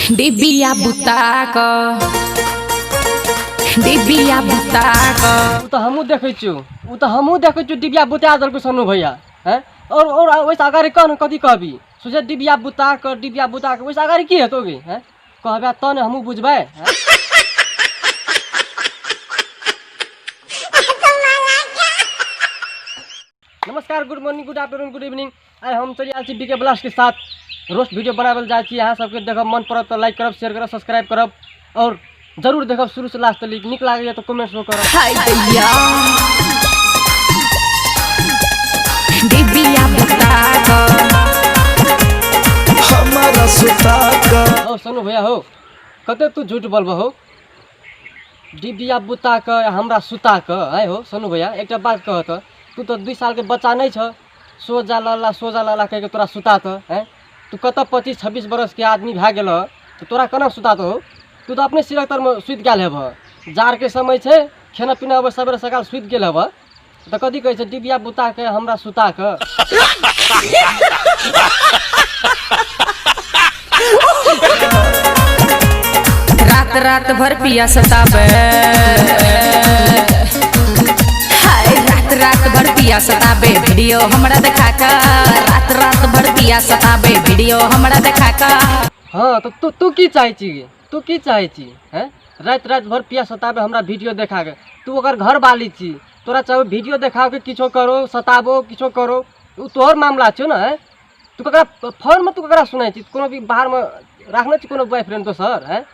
डिबिया बुताक डिबिया बुताक उ तो हमू देखे छु डिबिया बुता दल को सनु भैया हैं और वैसे अगाड़ी कौन कथी कहबी सोचे डिबिया बुता के वैसे अगाड़ी की हेतोगे हैं कहबे तने हमू बुझबै नमस्कार, good morning, good afternoon, good evening. आइ हम चली आयल छी बीके ब्लास्ट के साथ रोस्ट वीडियो बनावल जाए छी। यहाँ सबके देखब मन पड़त तो लाइक करब, शेयर करब, सब्सक्राइब करब और जरूर देखब शुरू से लास्ट तक। निक लागे तो कमेंट शो करब। हाय दैया डिबिया बुताक हमारा सुताक। ओ सुनो भैया हो, कते तू झूठ बोलबो हो? डिबिया बुता के हमरा सुता के है हो सुनो भैया, एकटा बात कहत, तू तो 2 साल के बच्चा नहीं छ, सोजा लाला कह के तोरा सुता त है। तू कत 25-26 बरस के आदमी भए गेल तो तोरा केना सुता हो? तू तो अपने सिरक्तर में सुत गेल हेब, जार के समय छे, खाना पीना अब सवेरे सकाल सुत गेल हेब, तो कथी कहै छै डिबिया बुता के हमरा सुता के? रात रात भर पिया सताबे, हाय रात भर पिया सताबे, वीडियो हमरा देखा का। रात भर पिया सताबे, वीडियो हमरा देखा का। हाँ तो तू की चाहे छी? तू की चाहे छी हैं? रात भर पिया सताबे हमरा वीडियो देखा के। तू अगर घर वाली छी, तोरा चाहे वीडियो देखाओ के किछो करो, सताबो किछो करो, उ तोहर मामला छौ ना है। तू ककरा फोन में तू ककरा सुनाई छी? कोनो भी बाहर में रखने छी कोनो बॉयफ्रेंड दोसर है?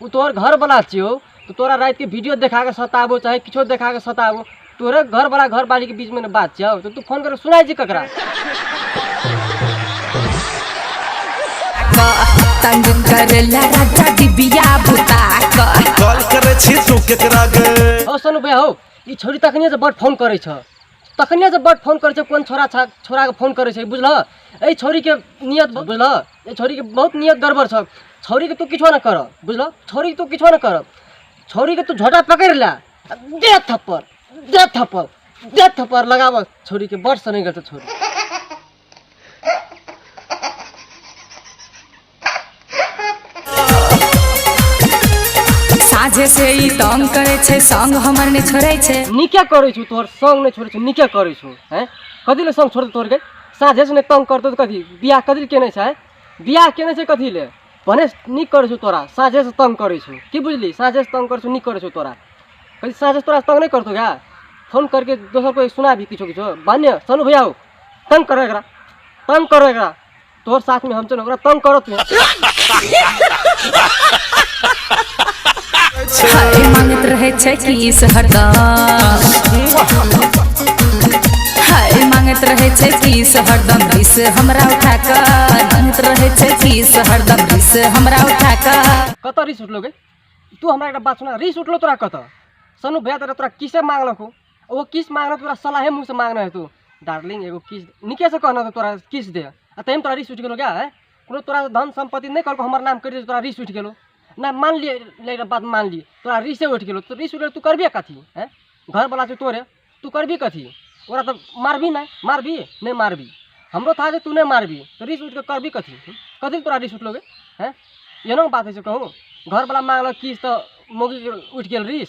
उ तोहर घर वाला छियो, तो तोरा रात के वीडियो देखा के सताबो चाहे किछो देखा के सताबो, तोरे घर वाला घर वाली के बीच में बात छियो, तो तू फोन करके सुनाई छी ककरा? तंग करला राजा डिबिया बुताक। कॉल करे छी तू केकरा गे? ओ सुनु भैया हो, ई छोरी तखनिए से बड़ फोन करे छ, कोन छोरा के फोन करे छ बुझल? ए छोरी के नियत बुझल? ए छोरी के बहुत नियत गड़बड़ छ। छोरी के तू किछो न कर बुझल? छोरी के तू किछो न कर, छोरी के तू झोटा पकड़ ला, दे थप्पड़ लगाव छोरी के। बड़ सने गल छोरी। साझे से ई तंग करे छे, संग हमर ने छोड़े छे। निके करे छु, तोहर संग ने छोड़े छु, निके करे छु हैं? कथी ले संग छोड़ तोहर के? साझे से ने तंग करतो तो कथी बियाह कथी केने छै? बियाह केने छै कथी ले? भने निक करे छु तोरा, साझे से तंग करे छु की बुझली? साझे से तंग करे छु, निक करे छु तोरा। कथी साझे से तोरा तंग नहीं करतो क्या? फोन करके दोसर को सुना भी किछो बान्य सनु भैया हो, तंग करो एकरा, तोहर साथ में हम चलो ओकरा तंग करत में। हाय मांगत रहे छे किस हरदम, हाय मांगत रहे छे किस हरदम, रिस हमरा उठा के। मांगत रहे छे किस हरदम, रिस हमरा उठा के। कत रिस उठलो गे? तू हमरा एकटा बात सुना, रिस उठलो तोरा कत? सनु भैया तोरा किसे मांगलको? वो किस मांगना तोरा सलाहे मुँह से मांगना है? तू डार्लिंग एगो किस निके से कहना तो तोरा किस दे, आ तैम तोरा रिस उठ गेलो क्या है? कोनो तोरा धन संपत्ति नहीं कहलको हमर नाम कर दे, तोरा रिस उठ गेलो ना? मान लिए ले बात मान ली, तोरा रिसे उठ गेलो, तो रिस उठ तू करबे कथी है? घर वाला से तोरे तू करबी कथी? ओरा तो मारबी नहीं मारबी, हमरो था तू नहीं मारबी, तो रिस उठ के करबी कथी? कथी तोरा रिस उठलोगे हैं? एनो बात है कहूँ, घर वाला मांगल किस तो मोगी उठ गेल रिस।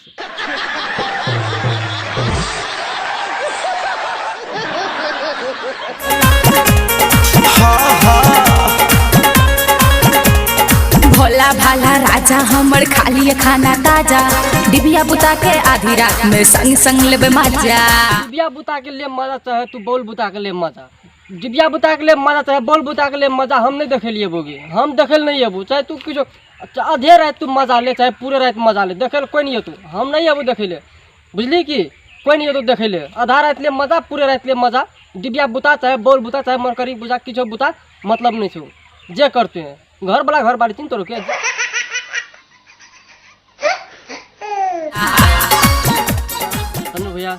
भोला भाला राजा हमर खाली खाना ताजा, डिबिया बुता के आधी रात में संग संग लेबे मजा। डिबिया बुता के लिए मजा चाहे तू बोल बुता के लिए मजा, डिबिया बुता के लिए मजा चाहे बोल बुता के लिए मजा हम नहीं देखेलिए बोगे, हम देखेल नहीं अबू। चाहे तू किछो आधे रात तू मजा ले चाहे पूरे रात मजा ले, देखेल कोई नहीं है तू, हम नहीं अबू देखेले बुझली की? कोई नहीं है तू देखेले, आधा रात ले मजा पूरे रात ले मजा। डिबिया बुता चाहे बोल बुता चाहे मरकरी बुझा किछो बुता मतलब नहीं छो, जे करते हैं घर वाला घर बाड़ी चिंता रुके। अनु भैया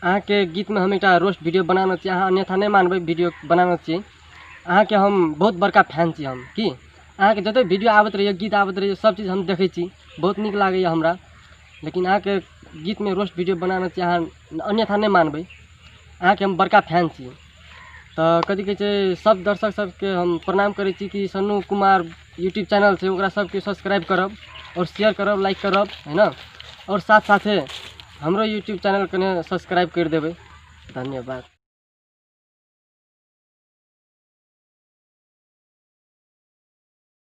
अहाँ के गीत में हम एक रोस्ट वीडियो बनाना चाहिए, अहाँ अन्यथा नहीं मानबे, वीडियो बनाना चाहिए। अहाँ के हम बहुत बड़का फैन छी हम की? अहाँ के जते वीडियो आवत रहिए, गीत आवत रहिए, सब चीज़ हम देखे छी, बहुत निक लागे हमरा। लेकिन अहाँ के गीत में रोस्ट वीडियो बनाना चाहिए, अहाँ अन्यथा नहीं मानबे। अहाँ के हम बड़का फैन छी, तो कथी कहै छै सब दर्शक सबके हम प्रणाम करै छी कि सन्नू कुमार यूट्यूब चैनल छै ओकरा सबके सब्सक्राइब करब और शेयर करब, लाइक करब, है ना। और साथ साथे हमरो यूट्यूब चैनल कने सब्सक्राइब कर देबै। धन्यवाद।